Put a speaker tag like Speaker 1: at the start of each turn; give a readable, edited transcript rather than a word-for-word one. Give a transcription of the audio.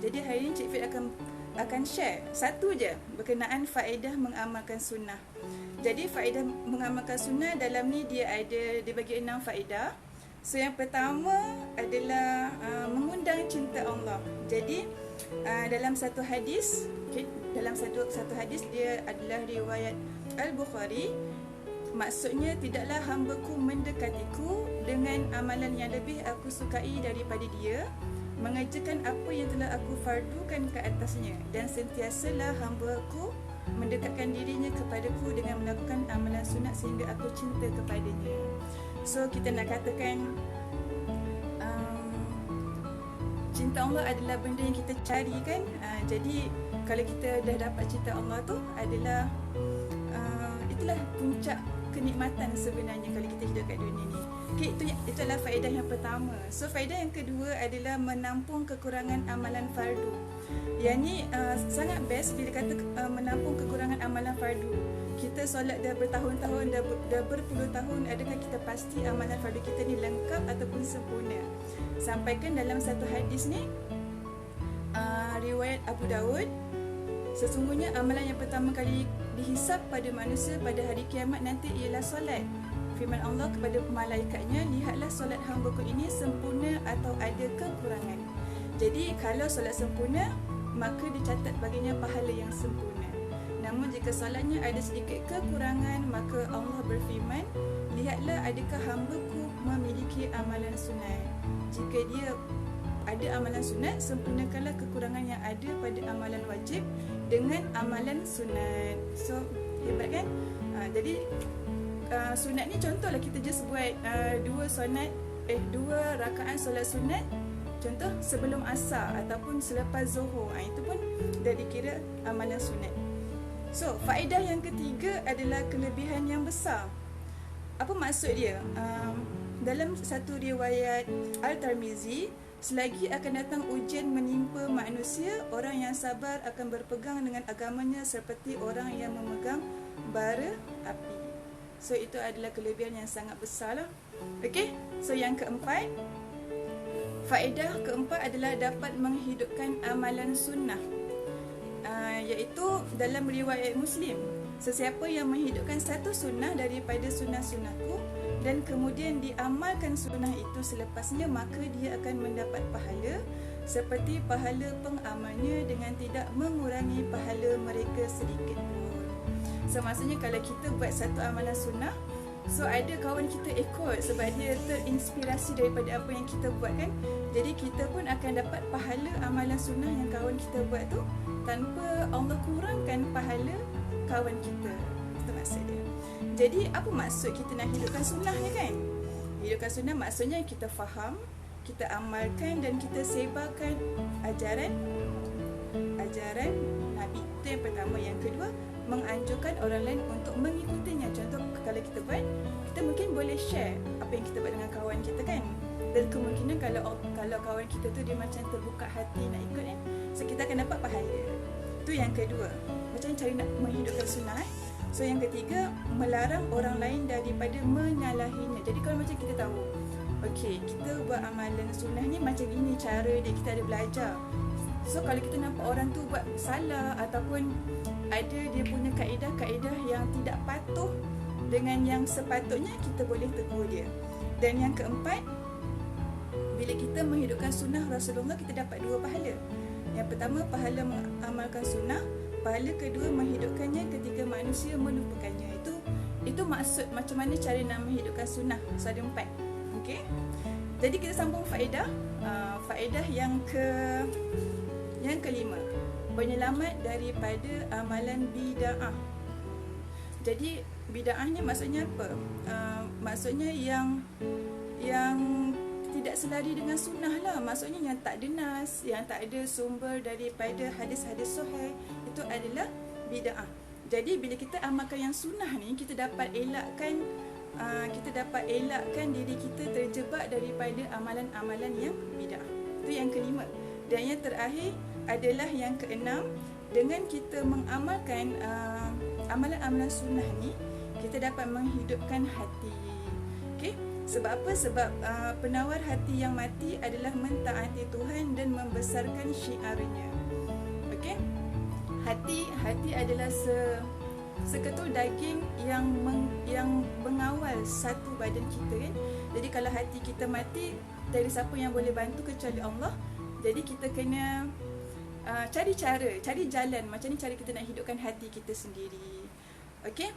Speaker 1: Jadi hari ini Cik Fit akan share satu je berkenaan faedah mengamalkan sunnah. Jadi faedah mengamalkan sunnah dalam ni dia bagi 6 faedah. So yang pertama adalah mengundang cinta Allah. Jadi dalam satu hadis, dalam satu hadis dia adalah riwayat Al-Bukhari. Maksudnya, tidaklah hamba-Ku mendekatiku dengan amalan yang lebih aku sukai daripada dia, mengerjakan apa yang telah aku fardukan ke atasnya, dan sentiasalah hamba-Ku mendekatkan dirinya kepadaku dengan melakukan amalan sunat sehingga aku cinta kepadanya. So kita nak katakan cinta Allah adalah benda yang kita cari kan. Jadi kalau kita dah dapat cinta Allah tu adalah itulah puncak kenikmatan sebenarnya kalau kita hidup kat dunia ni. Okay, itu adalah faedah yang pertama. So faedah yang kedua adalah menampung kekurangan amalan fardu. Yang ni sangat best bila kata menampung kekurangan amalan fardu. Kita solat dah bertahun-tahun, dah berpuluh tahun, adakah kita pasti amalan fardu kita ni lengkap ataupun sempurna? Sampaikan dalam satu hadis ni, riwayat Abu Daud, sesungguhnya amalan yang pertama kali dihisap pada manusia pada hari kiamat nanti ialah solat. Firman Allah kepada malaikatnya, lihatlah solat hamba-Ku ini sempurna atau ada kekurangan. Jadi kalau solat sempurna, maka dicatat baginya pahala yang sempurna. Namun jika solatnya ada sedikit kekurangan, maka Allah berfirman, lihatlah adakah hamba-Ku memiliki amalan sunat. Jika dia ada amalan sunat, sempurnakanlah kekurangan yang ada pada amalan wajib dengan amalan sunat. So hebat kan? Jadi sunat ni contohlah kita just buat dua rakaat solat sunat, contoh sebelum asar ataupun selepas zuhur, itu pun dah dikira amalan sunat. So faedah yang ketiga adalah kelebihan yang besar. Apa maksud dia? Dalam satu riwayat Al-Tirmizi, selagi akan datang ujian menimpa manusia, orang yang sabar akan berpegang dengan agamanya seperti orang yang memegang bara api. So itu adalah kelebihan yang sangat besar lah. Okay, so yang keempat, faedah keempat adalah dapat menghidupkan amalan sunnah, iaitu dalam riwayat Muslim, sesiapa yang menghidupkan satu sunnah daripada sunnah-sunnahku dan kemudian diamalkan sunnah itu selepasnya, maka dia akan mendapat pahala seperti pahala pengamalnya dengan tidak mengurangi pahala mereka sedikit pun. So maksudnya kalau kita buat satu amalan sunnah, so ada kawan kita ikut sebab dia terinspirasi daripada apa yang kita buat kan. Jadi kita pun akan dapat pahala amalan sunnah yang kawan kita buat tu, tanpa Allah kurangkan pahala kawan kita. Itu maksud dia. Jadi apa maksud kita nak hidupkan sunnah ni kan? Hidupkan sunnah maksudnya kita faham, kita amalkan dan kita sebarkan ajaran Nabi. Itu yang pertama. Yang kedua, menganjurkan orang lain untuk mengikutinya. Contoh kalau kita buat, kita mungkin boleh share apa yang kita buat dengan kawan kita kan. Dan kemungkinan kalau kawan kita tu dia macam terbuka hati nak ikut kan, so kita akan dapat pahala. Itu yang kedua, macam cari nak menghidupkan sunnah. So yang ketiga, melarang orang lain daripada menyalahinya. Jadi kalau macam kita tahu, okey, kita buat amalan sunnah ni macam ini cara dia, kita ada belajar. So kalau kita nampak orang tu buat salah ataupun ada dia punya kaedah-kaedah yang tidak patuh dengan yang sepatutnya, kita boleh tegur dia. Dan yang keempat, bila kita menghidupkan sunnah Rasulullah, kita dapat dua pahala. Yang pertama, pahala mengamalkan sunnah. Pahala kedua, menghidupkannya ketika manusia melupakannya. Itu maksud macam mana cara nak menghidupkan sunnah. So ada 4. Okey. Jadi kita sambung faedah. Faedah yang kelima, penyelamat daripada amalan bid'ah. Jadi bid'ah ni maksudnya apa? Maksudnya yang tidak selari dengan sunnah lah. Maksudnya yang tak ada nas, yang tak ada sumber daripada hadis-hadis sahih, itu adalah bid'ah. Jadi bila kita amalkan yang sunnah ni, kita dapat elakkan diri kita terjebak daripada amalan-amalan yang bid'ah. Itu yang kelima. Dan yang terakhir adalah yang keenam, dengan kita mengamalkan amalan-amalan sunnah ni, kita dapat menghidupkan hati. Okey, Sebab apa? Sebab penawar hati yang mati adalah mentaati Tuhan dan membesarkan syiarnya. Okey? Hati adalah seketul daging yang mengawal satu badan kita kan. Jadi kalau hati kita mati, tiada siapa yang boleh bantu kecuali Allah. Jadi kita kena cari jalan macam ni cara kita nak hidupkan hati kita sendiri. Okey?